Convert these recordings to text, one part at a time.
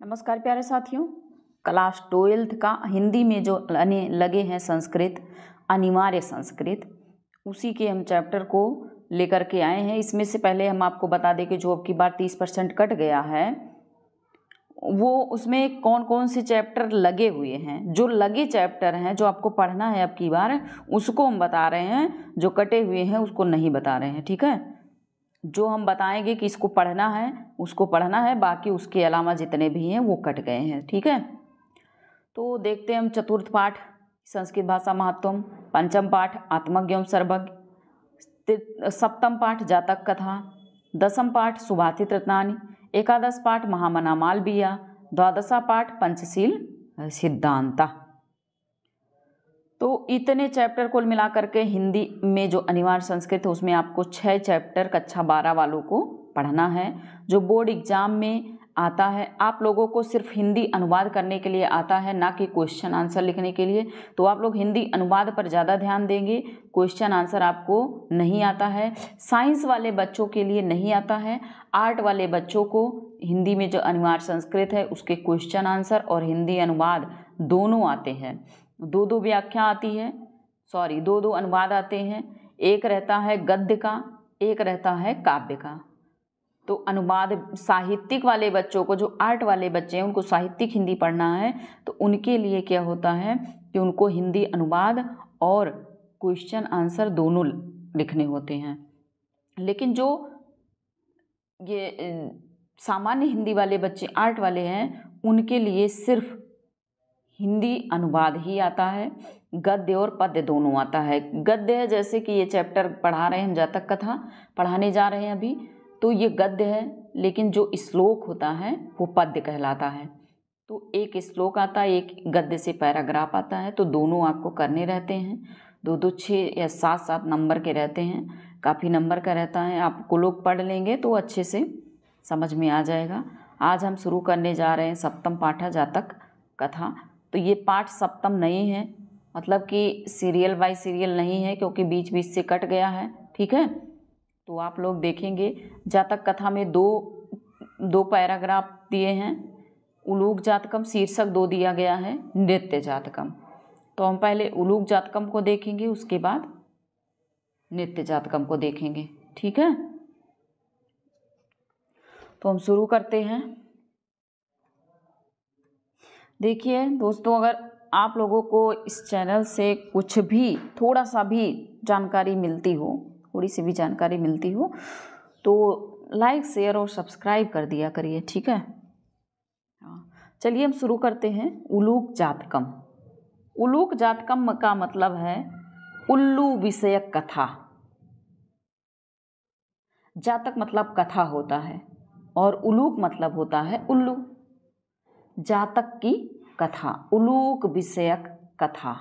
नमस्कार प्यारे साथियों, क्लास 12th का हिंदी में जो लगे हैं संस्कृत, अनिवार्य संस्कृत, उसी के हम चैप्टर को लेकर के आए हैं। इसमें से पहले हम आपको बता दें कि जो अब की बार 30% कट गया है वो उसमें कौन कौन से चैप्टर लगे हुए हैं। जो लगे चैप्टर हैं जो आपको पढ़ना है अब की बार, उसको हम बता रहे हैं, जो कटे हुए हैं उसको नहीं बता रहे हैं। ठीक है, जो हम बताएंगे कि इसको पढ़ना है उसको पढ़ना है, बाकी उसके अलावा जितने भी हैं वो कट गए हैं। ठीक है, तो देखते हैं हम चतुर्थ पाठ संस्कृत भाषा महत्वम, पंचम पाठ आत्मज्ञ सर्वज्ञ, सप्तम पाठ जातक कथा, दसम पाठ सुभाषित रत्नानि, एकादश पाठ महामना मालवीय, द्वादशा पाठ पंचशील सिद्धांता। तो इतने चैप्टर कुल मिलाकर के हिंदी में जो अनिवार्य संस्कृत है उसमें आपको 6 चैप्टर कक्षा 12 वालों को पढ़ना है, जो बोर्ड एग्जाम में आता है। आप लोगों को सिर्फ हिंदी अनुवाद करने के लिए आता है, ना कि क्वेश्चन आंसर लिखने के लिए। तो आप लोग हिंदी अनुवाद पर ज़्यादा ध्यान देंगे, क्वेश्चन आंसर आपको नहीं आता है। साइंस वाले बच्चों के लिए नहीं आता है, आर्ट वाले बच्चों को हिंदी में जो अनिवार्य संस्कृत है उसके क्वेश्चन आंसर और हिंदी अनुवाद दोनों आते हैं। दो व्याख्या आती है, दो अनुवाद आते हैं। एक रहता है गद्य का, एक रहता है काव्य का। तो अनुवाद साहित्यिक वाले बच्चों को, जो आर्ट वाले बच्चे हैं उनको साहित्यिक हिंदी पढ़ना है, तो उनके लिए क्या होता है कि उनको हिंदी अनुवाद और क्वेश्चन आंसर दोनों लिखने होते हैं। लेकिन जो ये सामान्य हिंदी वाले बच्चे आर्ट वाले हैं उनके लिए सिर्फ हिंदी अनुवाद ही आता है, गद्य और पद्य दोनों आता है। गद्य है, जैसे कि ये चैप्टर पढ़ा रहे हैं हम, जातक कथा पढ़ाने जा रहे हैं अभी, तो ये गद्य है, लेकिन जो श्लोक होता है वो पद्य कहलाता है। तो एक श्लोक आता है, एक गद्य से पैराग्राफ आता है, तो दोनों आपको करने रहते हैं। 2 6 या 7 नंबर के रहते हैं, काफ़ी नंबर का रहता है। आपको लोग पढ़ लेंगे तो अच्छे से समझ में आ जाएगा। आज हम शुरू करने जा रहे हैं सप्तम पाठ जातक कथा। तो ये पाठ सप्तम नहीं है, मतलब कि सीरियल बाय सीरियल नहीं है, क्योंकि बीच बीच से कट गया है। ठीक है, तो आप लोग देखेंगे जातक कथा में दो पैराग्राफ दिए हैं। उलूक जातकम शीर्षक 2 दिया गया है, नृत्य जातकम। तो हम पहले उलूक जातकम को देखेंगे, उसके बाद नृत्य जातकम को देखेंगे। ठीक है, तो हम शुरू करते हैं। देखिए दोस्तों, अगर आप लोगों को इस चैनल से कुछ भी थोड़ा सा भी जानकारी मिलती हो, थोड़ी सी भी जानकारी मिलती हो, तो लाइक शेयर और सब्सक्राइब कर दिया करिए। ठीक है, चलिए हम शुरू करते हैं। उलूक जातकम। उलूक जातकम का मतलब है उल्लू विषयक कथा। जातक मतलब कथा होता है और उलूक मतलब होता है उल्लू। जातक की कथा, उलूक विषयक कथा।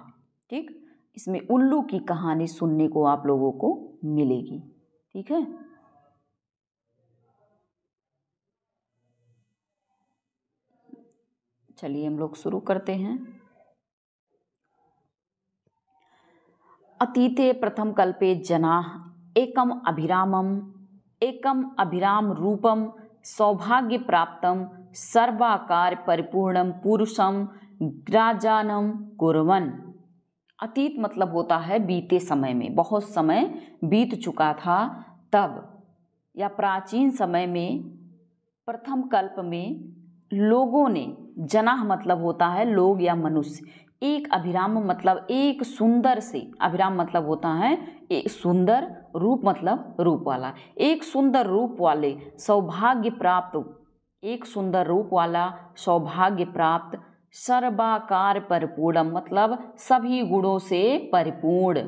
ठीक, इसमें उल्लू की कहानी सुनने को आप लोगों को मिलेगी। ठीक है, चलिए हम लोग शुरू करते हैं। अतीते प्रथम कल्पे जनाः एकम अभिराम रूपम सौभाग्य प्राप्तम सर्वाकार परिपूर्णम पुरुषम ग्राजानम कुर्वन्। अतीत मतलब होता है बीते समय में, बहुत समय बीत चुका था तब, या प्राचीन समय में, प्रथम कल्प में लोगों ने, जनाः मतलब होता है लोग या मनुष्य, एक अभिराम मतलब एक सुंदर से, अभिराम मतलब होता है एक सुंदर, रूप मतलब रूप वाला, एक सुंदर रूप वाले, सौभाग्य प्राप्त, एक सुंदर रूप वाला, सौभाग्य प्राप्त, सर्वाकार परिपूर्ण मतलब सभी गुणों से परिपूर्ण,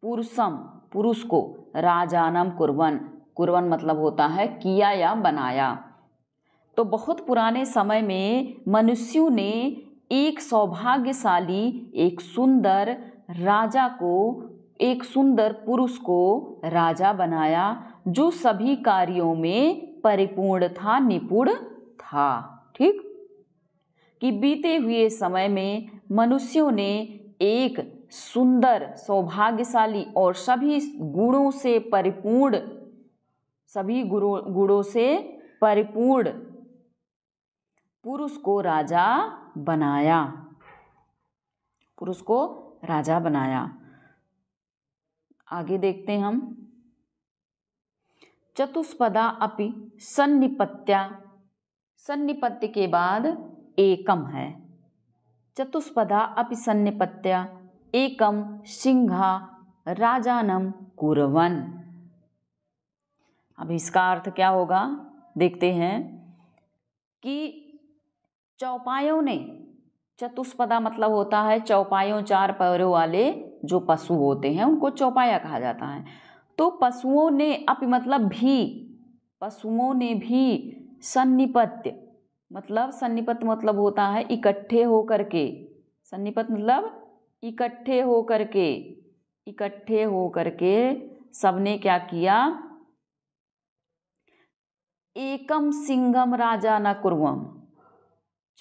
पुरुषम पुरुष को, राजानम कुर्वन्, कुर्वन् मतलब होता है किया या बनाया। तो बहुत पुराने समय में मनुष्यों ने एक सौभाग्यशाली, एक सुंदर राजा को, एक सुंदर पुरुष को राजा बनाया, जो सभी कार्यों में परिपूर्ण था, निपुण था। ठीक, कि बीते हुए समय में मनुष्यों ने एक सुंदर, सौभाग्यशाली और सभी गुणों से परिपूर्ण, सभी गुणों से परिपूर्ण पुरुष को राजा बनाया, पुरुष को राजा बनाया। आगे देखते हैं हम। चतुष्पदा अपि सन्निपत्या, सन्निपत्य के बाद एकम है। चतुष्पदा अपि सन्निपत्या एकम सिंहा राजानम कुर्वन्। अब इसका अर्थ क्या होगा देखते हैं कि चौपायों ने, चतुष्पदा मतलब होता है चौपायों, चार पैरों वाले जो पशु होते हैं उनको चौपाया कहा जाता है। तो पशुओं ने अपि मतलब भी, पशुओं ने भी सन्निपत्य मतलब, सन्निपत्य मतलब होता है इकट्ठे होकर के, सन्निपत्य मतलब इकट्ठे होकर के, इकट्ठे होकर के सबने क्या किया, एकम सिंहम राजा न कुर्वम।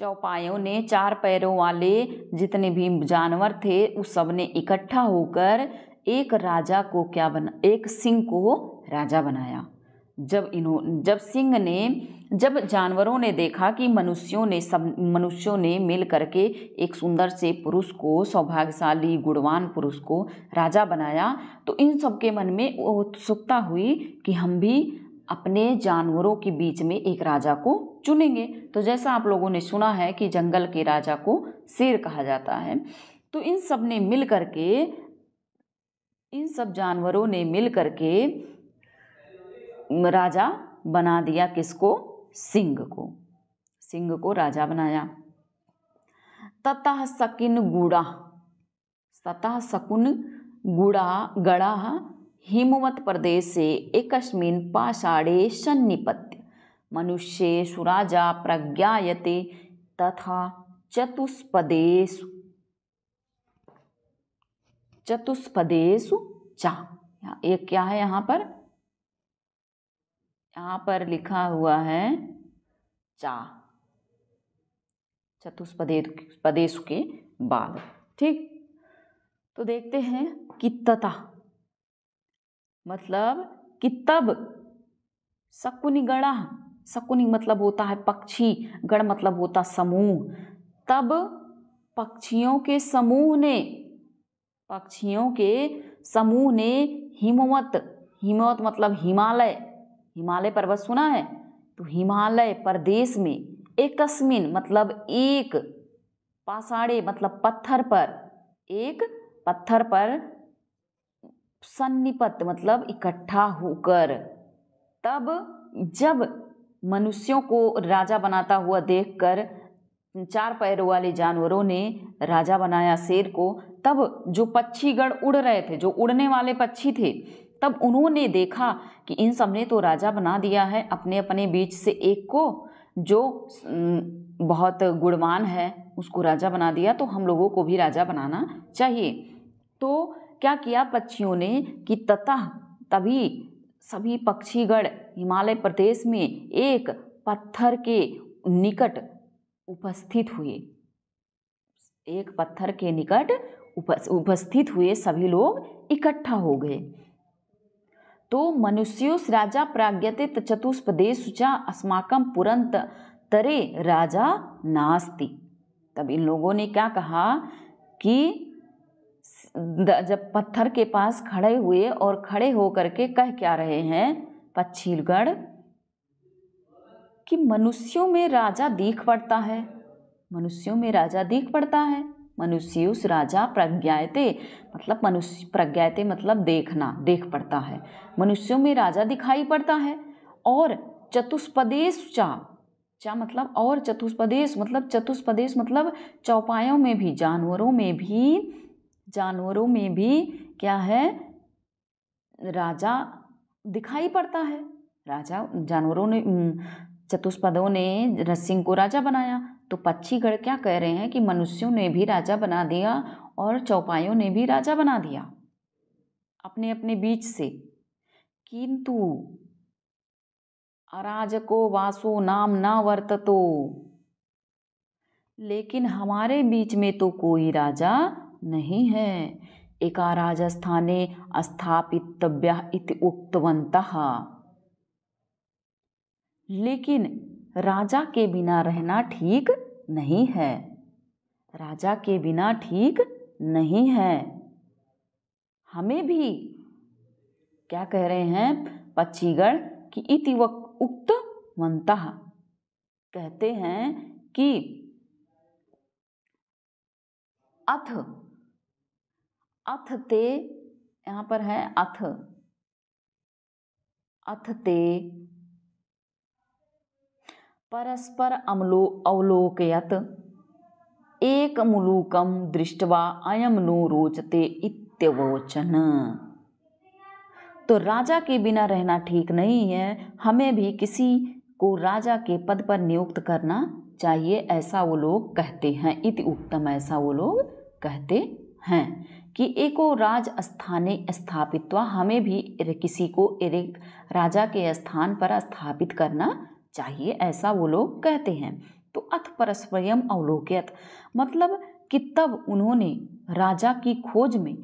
चौपायों ने, चार पैरों वाले जितने भी जानवर थे उस सब ने इकट्ठा होकर एक राजा को क्या बना, एक सिंह को राजा बनाया। जब सिंह ने, जब जानवरों ने देखा कि मनुष्यों ने मिल करके एक सुंदर से पुरुष को, सौभाग्यशाली गुणवान पुरुष को राजा बनाया, तो इन सब के मन में उत्सुकता हुई कि हम भी अपने जानवरों के बीच में एक राजा को चुनेंगे। तो जैसा आप लोगों ने सुना है कि जंगल के राजा को शेर कहा जाता है, तो इन सब ने मिल करके, इन सब जानवरों ने मिल करके राजा बना दिया किसको, सिंह को, सिंह को राजा बनाया। ततः शकिन गुड़ा, ततः शकुन गड़ा हिमवत प्रदेश से एकस्मिन् पाषाणे सन्निपत्य मनुष्येषु राजा प्रज्ञायते तथा चतुष्पदेषु चा। एक क्या है यहाँ पर लिखा हुआ है चा, चतुष्पदेषु के बाद। ठीक, तो देखते हैं कि तथा मतलब कि तब, शकुनि गणा, शकुनि मतलब होता है पक्षी, गण मतलब होता समूह। तब पक्षियों के समूह ने हिमवत मतलब हिमालय, हिमालय पर्वत सुना है, तो हिमालय प्रदेश में एकस्मिन मतलब एक, पाषाणे मतलब पत्थर पर, एक पत्थर पर, सन्निपत मतलब इकट्ठा होकर। तब जब मनुष्यों को राजा बनाता हुआ देखकर चार पैरों वाले जानवरों ने राजा बनाया शेर को, तब जो पक्षीगण उड़ रहे थे, जो उड़ने वाले पक्षी थे, तब उन्होंने देखा कि इन सब ने तो राजा बना दिया है अपने अपने बीच से एक को, जो बहुत गुणवान है उसको राजा बना दिया, तो हम लोगों को भी राजा बनाना चाहिए। तो क्या किया पक्षियों ने कि तभी सभी पक्षीगण हिमालय प्रदेश में एक पत्थर के निकट उपस्थित हुए, एक पत्थर के निकट उपस्थित हुए, सभी लोग इकट्ठा हो गए। तो मनुष्योस राजा प्राज्ञते चतुष्पदेषु च अस्माकं पुरंतरे राजा नास्ति। तब इन लोगों ने क्या कहा कि जब पत्थर के पास खड़े हुए और खड़े होकर के कह क्या रहे हैं पक्षीगण कि मनुष्यों में राजा दिख पड़ता है, मनुष्यों में राजा दिख पड़ता है। मनुष्योस राजा प्रज्ञायते मतलब, मनुष्य प्रज्ञायते मतलब देखना, देख पड़ता है, मनुष्यों में राजा दिखाई पड़ता है। और चतुष्पदेषु चा मतलब, और चतुष्पदेश मतलब चौपायों में भी, जानवरों में भी क्या है, राजा दिखाई पड़ता है। राजा, जानवरों ने, चतुष्पदों ने सिंह को राजा बनाया, तो पक्षीगण क्या कह रहे हैं कि मनुष्यों ने भी राजा बना दिया और चौपायों ने भी राजा बना दिया अपने अपने बीच से। किंतु अराजको वासो नाम न वर्ततो, लेकिन हमारे बीच में तो कोई राजा नहीं है। एका राजस्थाने स्थापितव्यः इति उक्तवन्तः, लेकिन राजा के बिना रहना ठीक नहीं है, राजा के बिना ठीक नहीं है। हमें भी क्या कह रहे हैं पक्षीगण कि इति उक्तवन्तः, कहते हैं कि अथ ते, यहाँ पर है अथ ते परस्पर अवलोकयत एक मुलूकम दृष्ट्वा अयम नो रोचते इत्यवोचन। तो राजा के बिना रहना ठीक नहीं है, हमें भी किसी को राजा के पद पर नियुक्त करना चाहिए, ऐसा वो लोग कहते हैं। इति उक्तम, ऐसा वो लोग कहते हैं कि एको राज स्थाने स्थापित्वा, हमें भी किसी को एक राजा के स्थान पर स्थापित करना चाहिए, ऐसा वो लोग कहते हैं। तो अथ परस्परम अवलोकयत मतलब कि तब उन्होंने राजा की खोज में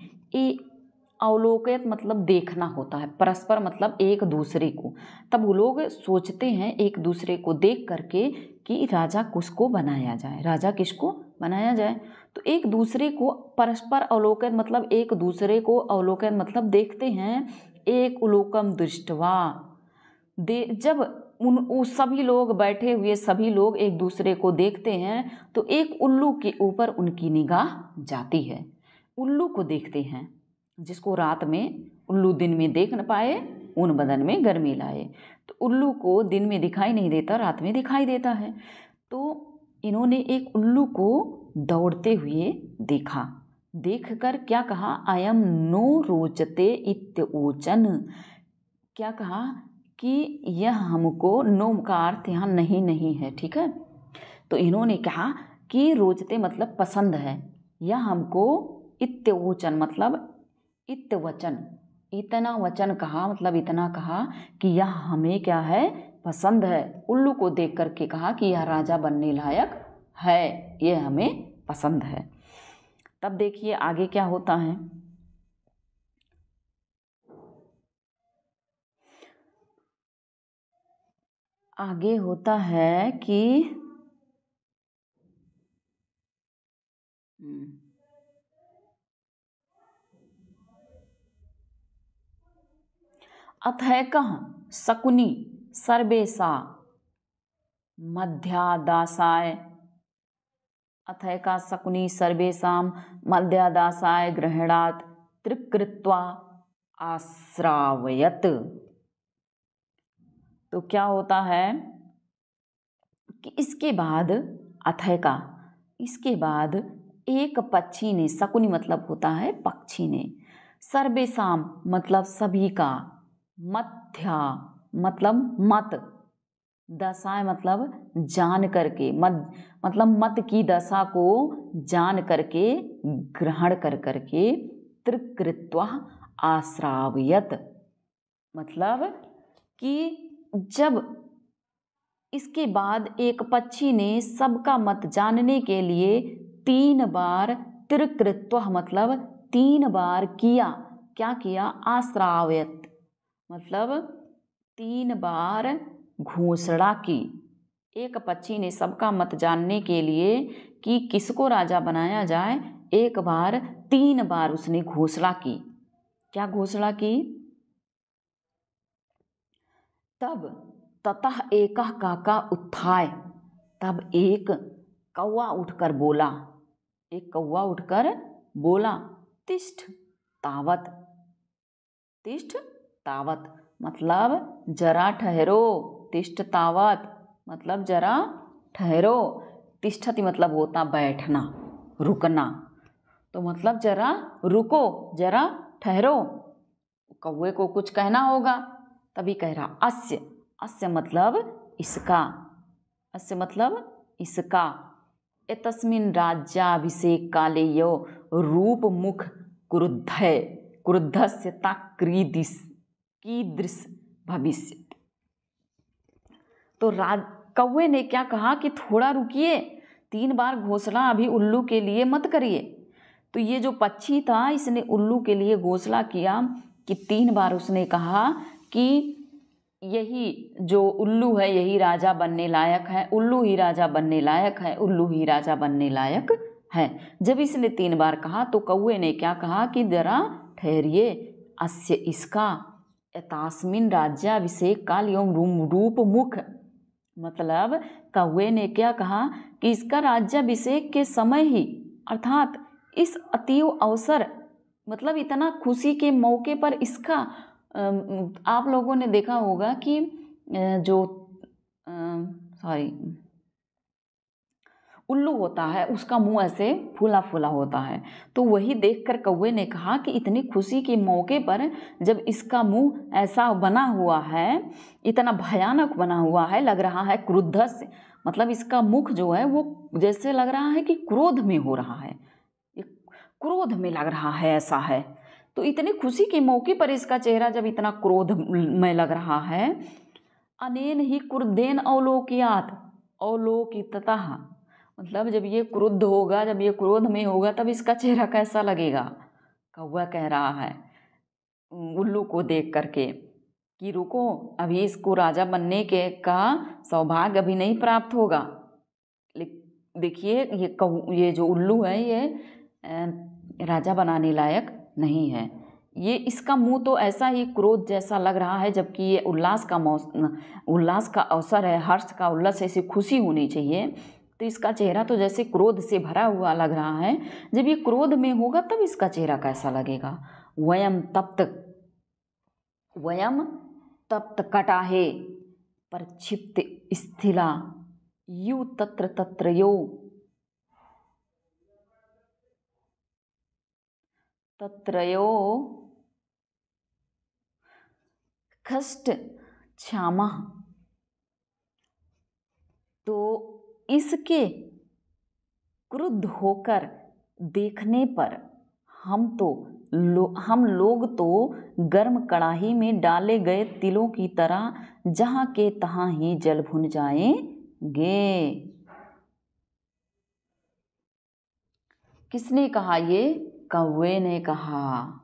अवलोकयत मतलब देखना होता है, परस्पर मतलब एक दूसरे को। तब वो लोग सोचते हैं एक दूसरे को देख करके कि राजा किसको बनाया जाए, राजा किसको बनाया जाए। तो एक दूसरे को परस्पर अवलोकन मतलब एक दूसरे को अवलोकन मतलब देखते हैं। एक उलोकम दृष्टवा, जब सभी लोग बैठे हुए सभी लोग एक दूसरे को देखते हैं तो एक उल्लू के ऊपर उनकी निगाह जाती है। उल्लू को देखते हैं, जिसको रात में उल्लू दिन में देख न पाए उन बदन में गर्मी लाए। तो उल्लू को दिन में दिखाई नहीं देता, रात में दिखाई देता है। तो इन्होंने एक उल्लू को दौड़ते हुए देखा, देखकर क्या कहा, अयम नो रोचते इत्योचन, क्या कहा कि यह हमको, नो का अर्थ यहाँ नहीं है, ठीक है। तो इन्होंने कहा कि रोचते मतलब पसंद है, यह हमको इत्योचन मतलब इत्वचन, इतना वचन कहा मतलब इतना कहा कि यह हमें क्या है, पसंद है। उल्लू को देख करके कहा कि यह राजा बनने लायक है, यह हमें पसंद है। तब देखिए आगे क्या होता है। आगे होता है कि अथैकः शकुनी सर्वेशा मध्यादासाय, अथैका शकुनी सर्वेशां मध्यादासाय ग्रहणात् त्रिकृत्वा आश्रावयत। तो क्या होता है कि इसके बाद अथैका, इसके बाद एक पक्षी ने, शकुनी मतलब होता है पक्षी ने, सर्वेशाम मतलब सभी का, मध्या मतलब मत, दशाएं मतलब जान करके, मतलब मत की दशा को जान करके, ग्रहण कर करके, त्रिकृत्वा आश्रावयत मतलब कि जब इसके बाद एक पक्षी ने सबका मत जानने के लिए 3 बार, त्रिकृत्वा मतलब 3 बार किया, क्या किया, आश्रावयत मतलब 3 बार घोषणा की। एक पक्षी ने सबका मत जानने के लिए कि किसको राजा बनाया जाए, एक बार 3 बार उसने घोषणा की। क्या घोषणा की, तब ततः एकः काका उत्थाय, तब एक कौवा उठकर बोला, एक कौवा उठकर बोला, तिष्ठ तावत, तिष्ठ तावत मतलब जरा ठहरो, तिष्ठ तावत मतलब जरा ठहरो, तिष्ठति मतलब होता बैठना, रुकना, तो मतलब जरा रुको, जरा ठहरो। कौवे को कुछ कहना होगा, तभी कह रहा अस्य, अस्य मतलब इसका, अस्य मतलब इसका, एतस्मिन् राज्याभिषेक काले यो रूप मुख क्रुद्धय, क्रुद्धस्य ताक्रीदिस कीदृश भविष्य। तो कौवे ने क्या कहा कि थोड़ा रुकिए, 3 बार घोषणा अभी उल्लू के लिए मत करिए। तो ये जो पक्षी था इसने उल्लू के लिए घोषणा किया कि 3 बार उसने कहा कि यही जो उल्लू है यही राजा बनने लायक है, उल्लू ही राजा बनने लायक है, उल्लू ही राजा बनने लायक है। जब इसने 3 बार कहा तो कौवे ने क्या कहा कि जरा ठहरिए, अस्य इसका एतास्मिन राज्याभिषेक काल एवं रूप मुख, मतलब कौवे ने क्या कहा कि इसका राज्याभिषेक के समय ही अर्थात इस अतीव अवसर मतलब इतना खुशी के मौके पर इसका आप लोगों ने देखा होगा कि जो उल्लू होता है उसका मुंह ऐसे फूला फूला होता है, तो वही देखकर कौवे ने कहा कि इतनी खुशी के मौके पर जब इसका मुंह ऐसा बना हुआ है, इतना भयानक बना हुआ है, लग रहा है क्रुद्धस्य, मतलब इसका मुख जो है वो जैसे लग रहा है कि क्रोध में हो रहा है, क्रोध में लग रहा है, ऐसा है। तो इतनी खुशी के मौके पर इसका चेहरा जब इतना क्रोध में लग रहा है, अनेन ही क्रुद्धेन अवलोकियात, अवलोकितः, मतलब जब ये क्रुद्ध होगा, जब ये क्रोध में होगा तब इसका चेहरा कैसा लगेगा। कौवा कह रहा है उल्लू को देख करके कि रुको, अभी इसको राजा बनने के का सौभाग्य अभी नहीं प्राप्त होगा। देखिए ये जो उल्लू है ये राजा बनाने लायक नहीं है, ये इसका मुंह तो ऐसा ही क्रोध जैसा लग रहा है, जबकि ये उल्लास का अवसर है, हर्ष का उल्लास, ऐसी खुशी होनी चाहिए, तो इसका चेहरा तो जैसे क्रोध से भरा हुआ लग रहा है। जब ये क्रोध में होगा तब इसका चेहरा कैसा लगेगा। वयम तप्त कटाहे प्रक्षिप्त स्थिला यू तत्र तत्र यो तत्रयो कष्ट क्षमा, तो इसके क्रुद्ध होकर देखने पर हम लोग तो गर्म कड़ाही में डाले गए तिलों की तरह जहाँ के तहाँ ही जल भुन जाएंगे। किसने कहा ये? कौवे ने कहा।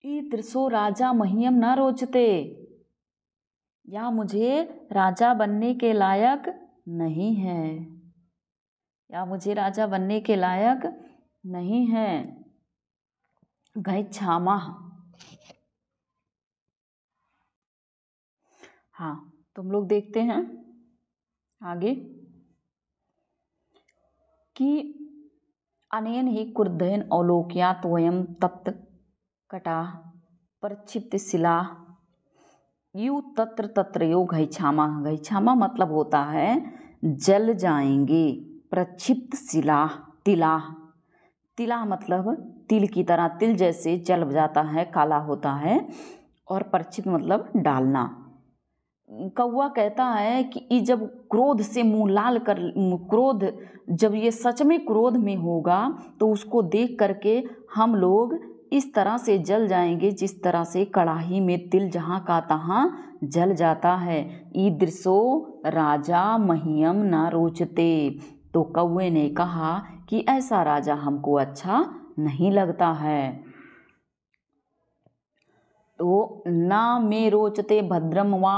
ईदृशो राजा मह्यम न रोचते, या मुझे राजा बनने के लायक नहीं है, या मुझे राजा बनने के लायक नहीं है। गच्छामः, हाँ तुम लोग देखते हैं आगे कि अनेन ही क्रुद्धेन अवलोक्यात् वयम तप्त कटाह प्रक्षिप्त शिला यू तत्र तत्र यो गच्छामः। गच्छामः मतलब होता है जल जाएंगे, प्रक्षिप्त शिला तिला मतलब तिल की तरह, तिल जैसे जल जाता है, काला होता है, और प्रक्षिप्त मतलब डालना। कौवा कहता है कि जब क्रोध से मुंह लाल कर, क्रोध जब ये सच में क्रोध में होगा तो उसको देख करके हम लोग इस तरह से जल जाएंगे जिस तरह से कड़ाही में तिल जहाँ का तहाँ जल जाता है। ईदृशो राजा मह्यम न रोचते, तो कौवे ने कहा कि ऐसा राजा हमको अच्छा नहीं लगता है। तो ना मे रोचते भद्रम वा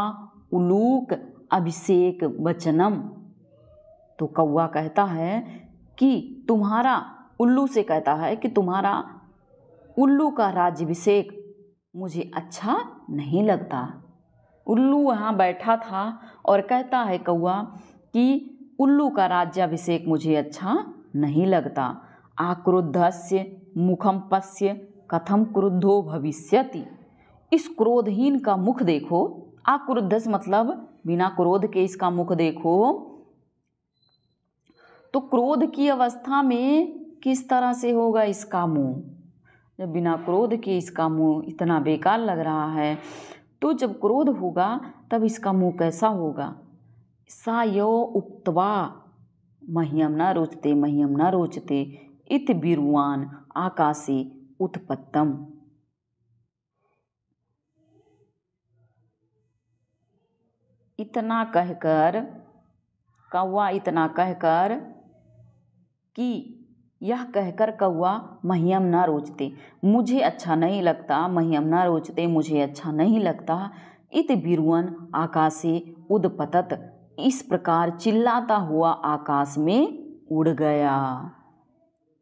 उलूक अभिषेक वचनम, तो कौवा कहता है कि तुम्हारा, उल्लू से कहता है कि तुम्हारा उल्लू का राज्याभिषेक मुझे अच्छा नहीं लगता। उल्लू वहाँ बैठा था और कहता है कौवा कि उल्लू का राज्याभिषेक मुझे अच्छा नहीं लगता। आक्रुद्धस्य मुखम पश्य कथम क्रुद्धो भविष्यति, इस क्रोधहीन का मुख देखो। आक्रुद्धस्य मतलब बिना क्रोध के इसका मुख देखो, तो क्रोध की अवस्था में किस तरह से होगा इसका मुंह। जब बिना क्रोध के इसका मुंह इतना बेकार लग रहा है, तो जब क्रोध होगा तब इसका मुंह कैसा होगा। सा यो उक्त्वा मह्यम न रोचते इत बिरुवान आकाशे उत्पत्तम, इतना कहकर कौवा इतना कहकर कि यह कहकर कौआ महियम न रोचते, मुझे अच्छा नहीं लगता, महियम न रोचते, मुझे अच्छा नहीं लगता, इत बिरुवन आकाशे उदपतत, इस प्रकार चिल्लाता हुआ आकाश में उड़ गया।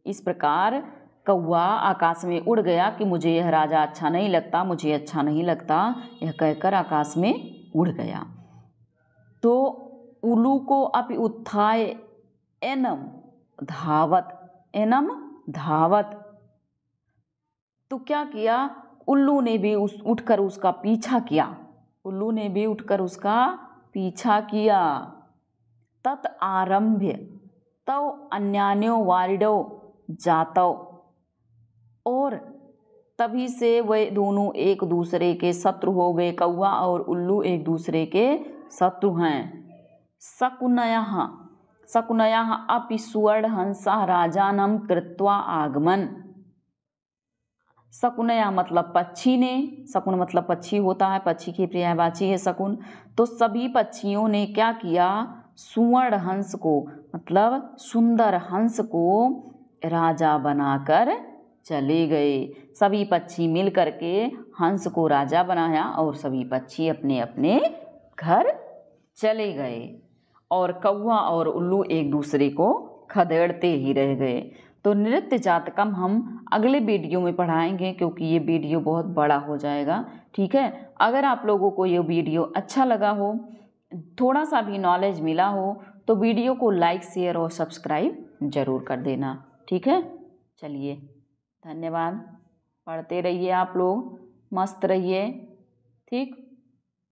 इस प्रकार कौआ आकाश में उड़ गया कि मुझे यह राजा अच्छा नहीं लगता, मुझे अच्छा नहीं लगता, यह कहकर आकाश में उड़ गया। तो उल्लू को अपि उत्थाय एनम धावत, एनम धावत, तो क्या किया, उल्लू ने भी उठकर उसका पीछा किया, उल्लू ने भी उठकर उसका पीछा किया। तत् आरभ्य तव अन्यान्यो वारिडो जातव, और तभी से वे दोनों एक दूसरे के शत्रु हो गए, कौआ और उल्लू एक दूसरे के शत्रु हैं। शकुनयः शकुनयः अपि सुवर्णहंसः राजानं कृत्वा आगमन, शकुनया मतलब पक्षी ने, शकुन मतलब पक्षी होता है, पक्षी की पर्यायवाची है शकुन। तो सभी पक्षियों ने क्या किया, सुवर्ण हंस को मतलब सुंदर हंस को राजा बनाकर चले गए। सभी पक्षी मिल करके हंस को राजा बनाया और सभी पक्षी अपने अपने घर चले गए, और कौआ और उल्लू एक दूसरे को खदेड़ते ही रह गए। तो नृत्य जातकम हम अगले वीडियो में पढ़ाएंगे, क्योंकि ये वीडियो बहुत बड़ा हो जाएगा। ठीक है, अगर आप लोगों को ये वीडियो अच्छा लगा हो, थोड़ा सा भी नॉलेज मिला हो, तो वीडियो को लाइक, शेयर और सब्सक्राइब ज़रूर कर देना। ठीक है, चलिए धन्यवाद। पढ़ते रहिए आप लोग, मस्त रहिए। ठीक।